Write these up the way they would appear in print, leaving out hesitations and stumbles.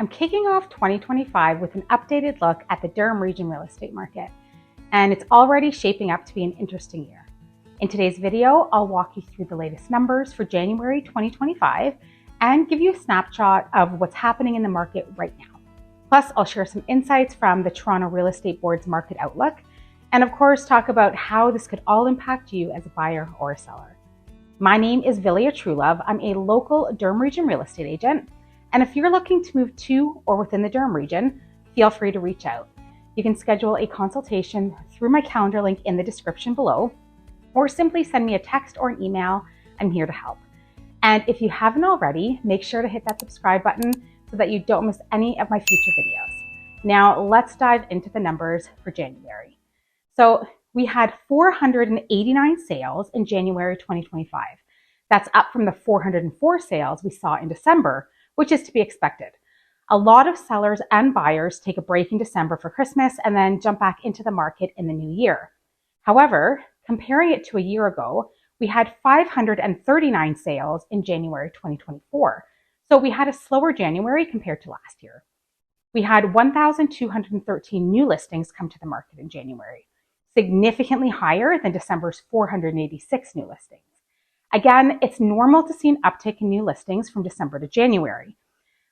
I'm kicking off 2025 with an updated look at the Durham Region real estate market, and it's already shaping up to be an interesting year. In today's video, I'll walk you through the latest numbers for January 2025 and give you a snapshot of what's happening in the market right now. Plus, I'll share some insights from the Toronto Real Estate Board's market outlook, and of course, talk about how this could all impact you as a buyer or a seller. My name is Vilija Truelove. I'm a local Durham Region real estate agent. And if you're looking to move to or within the Durham region, feel free to reach out. You can schedule a consultation through my calendar link in the description below, or simply send me a text or an email. I'm here to help. And if you haven't already, make sure to hit that subscribe button so that you don't miss any of my future videos. Now let's dive into the numbers for January. So we had 489 sales in January 2025. That's up from the 404 sales we saw in December, which is to be expected. A lot of sellers and buyers take a break in December for Christmas and then jump back into the market in the new year. However, comparing it to a year ago, we had 539 sales in January 2024. So we had a slower January compared to last year. We had 1,213 new listings come to the market in January, significantly higher than December's 486 new listings. Again, it's normal to see an uptick in new listings from December to January.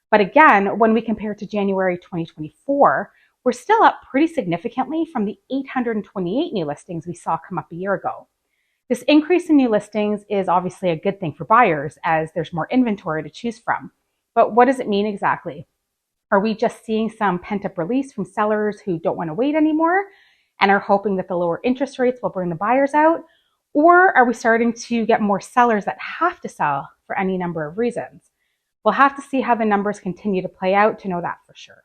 But again, when we compare to January 2024, we're still up pretty significantly from the 828 new listings we saw come up a year ago. This increase in new listings is obviously a good thing for buyers as there's more inventory to choose from. But what does it mean exactly? Are we just seeing some pent-up release from sellers who don't want to wait anymore and are hoping that the lower interest rates will bring the buyers out? Or are we starting to get more sellers that have to sell for any number of reasons? We'll have to see how the numbers continue to play out to know that for sure.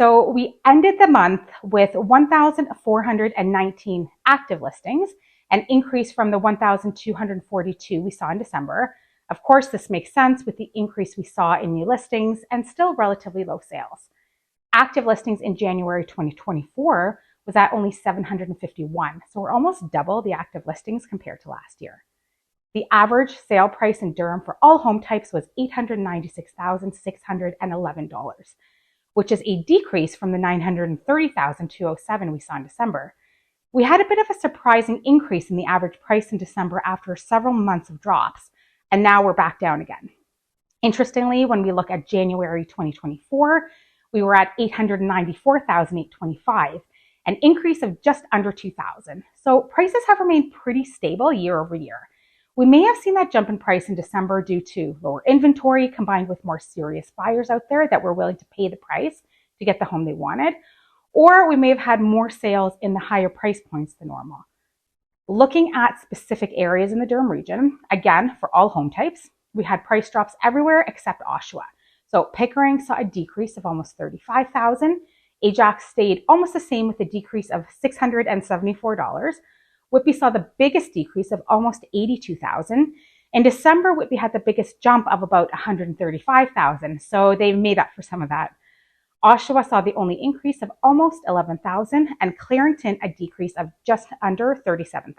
So we ended the month with 1,419 active listings, an increase from the 1,242 we saw in December. Of course, this makes sense with the increase we saw in new listings and still relatively low sales. Active listings in January 2024 was at only 751. So we're almost double the active listings compared to last year. The average sale price in Durham for all home types was $896,611, which is a decrease from the $930,207 we saw in December. We had a bit of a surprising increase in the average price in December after several months of drops, and now we're back down again. Interestingly, when we look at January 2024, we were at $894,825. An increase of just under $2,000. So prices have remained pretty stable year over year. We may have seen that jump in price in December due to lower inventory combined with more serious buyers out there that were willing to pay the price to get the home they wanted, or we may have had more sales in the higher price points than normal. Looking at specific areas in the Durham region, again, for all home types, we had price drops everywhere except Oshawa. So Pickering saw a decrease of almost $35,000. Ajax stayed almost the same with a decrease of $674. Whitby saw the biggest decrease of almost $82,000. In December, Whitby had the biggest jump of about $135,000, so they made up for some of that. Oshawa saw the only increase of almost $11,000, and Clarington a decrease of just under $37,000.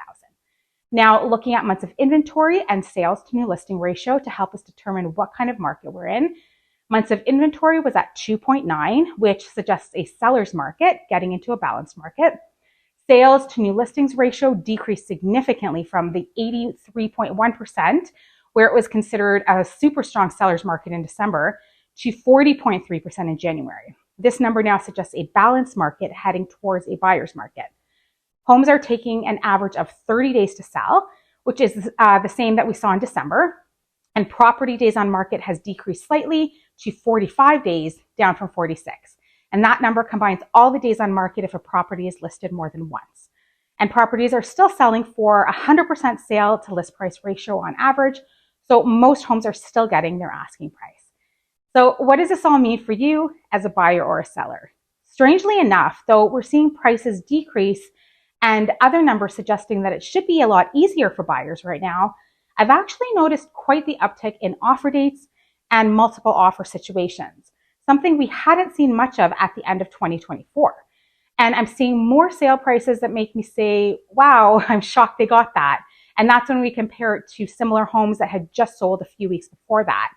Now, looking at months of inventory and sales to new listing ratio to help us determine what kind of market we're in. Months of inventory was at 2.9, which suggests a seller's market getting into a balanced market. Sales to new listings ratio decreased significantly from the 83.1%, where it was considered a super strong seller's market in December, to 40.3% in January. This number now suggests a balanced market heading towards a buyer's market. Homes are taking an average of 30 days to sell, which is the same that we saw in December. And property days on market has decreased slightly to 45 days, down from 46. And that number combines all the days on market if a property is listed more than once. And properties are still selling for 100% sale to list price ratio on average. So most homes are still getting their asking price. So what does this all mean for you as a buyer or a seller? Strangely enough, though, we're seeing prices decrease and other numbers suggesting that it should be a lot easier for buyers right now, I've actually noticed quite the uptick in offer dates and multiple offer situations, something we hadn't seen much of at the end of 2024. And I'm seeing more sale prices that make me say, wow, I'm shocked they got that. And that's when we compare it to similar homes that had just sold a few weeks before that.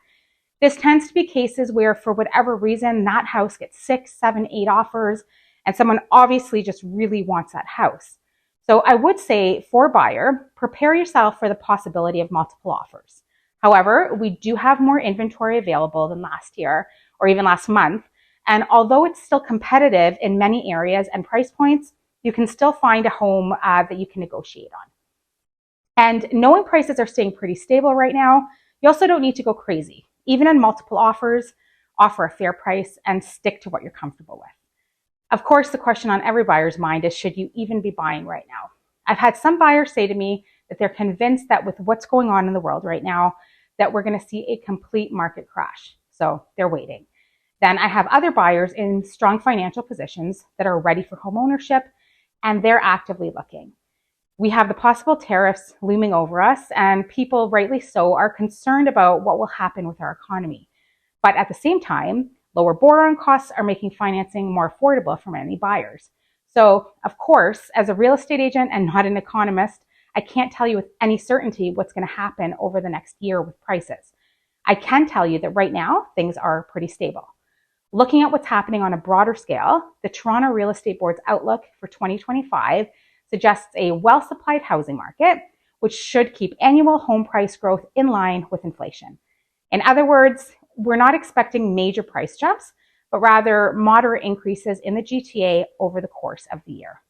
This tends to be cases where, for whatever reason, that house gets 6, 7, 8 offers, and someone obviously just really wants that house. So I would say, for a buyer, prepare yourself for the possibility of multiple offers. However, we do have more inventory available than last year or even last month. And although it's still competitive in many areas and price points, you can still find a home that you can negotiate on. And knowing prices are staying pretty stable right now, you also don't need to go crazy. Even in multiple offers, offer a fair price and stick to what you're comfortable with. Of course, the question on every buyer's mind is, should you even be buying right now? I've had some buyers say to me that they're convinced that with what's going on in the world right now, that we're going to see a complete market crash. So they're waiting. Then I have other buyers in strong financial positions that are ready for home ownership, and they're actively looking. We have the possible tariffs looming over us, and people, rightly so, are concerned about what will happen with our economy. But at the same time, lower borrowing costs are making financing more affordable for many buyers. So, of course, as a real estate agent and not an economist, I can't tell you with any certainty what's going to happen over the next year with prices. I can tell you that right now, things are pretty stable. Looking at what's happening on a broader scale, the Toronto Real Estate Board's outlook for 2025 suggests a well-supplied housing market, which should keep annual home price growth in line with inflation. In other words, we're not expecting major price jumps, but rather moderate increases in the GTA over the course of the year.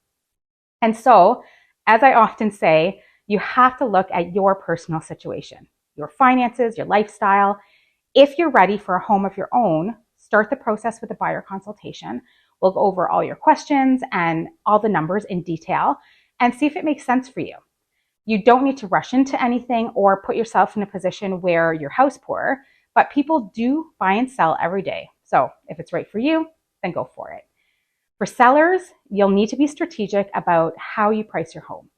And so, as I often say, you have to look at your personal situation, your finances, your lifestyle. If you're ready for a home of your own, start the process with a buyer consultation. We'll go over all your questions and all the numbers in detail and see if it makes sense for you. You don't need to rush into anything or put yourself in a position where you're house poor, but people do buy and sell every day. So if it's right for you, then go for it. For sellers, you'll need to be strategic about how you price your home.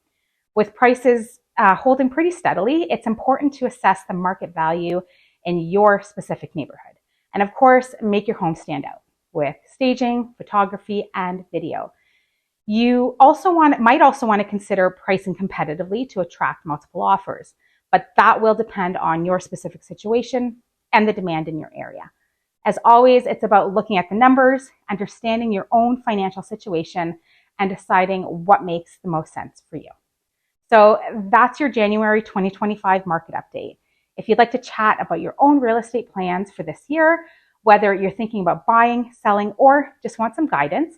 With prices holding pretty steadily, it's important to assess the market value in your specific neighborhood. And of course, make your home stand out with staging, photography, and video. You might also want to consider pricing competitively to attract multiple offers, but that will depend on your specific situation and the demand in your area. As always, it's about looking at the numbers, understanding your own financial situation, and deciding what makes the most sense for you. So that's your January 2025 market update. If you'd like to chat about your own real estate plans for this year, whether you're thinking about buying, selling, or just want some guidance,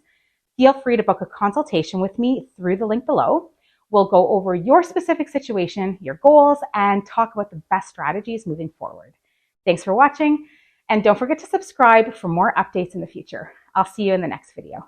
feel free to book a consultation with me through the link below. We'll go over your specific situation, your goals, and talk about the best strategies moving forward. Thanks for watching, and don't forget to subscribe for more updates in the future. I'll see you in the next video.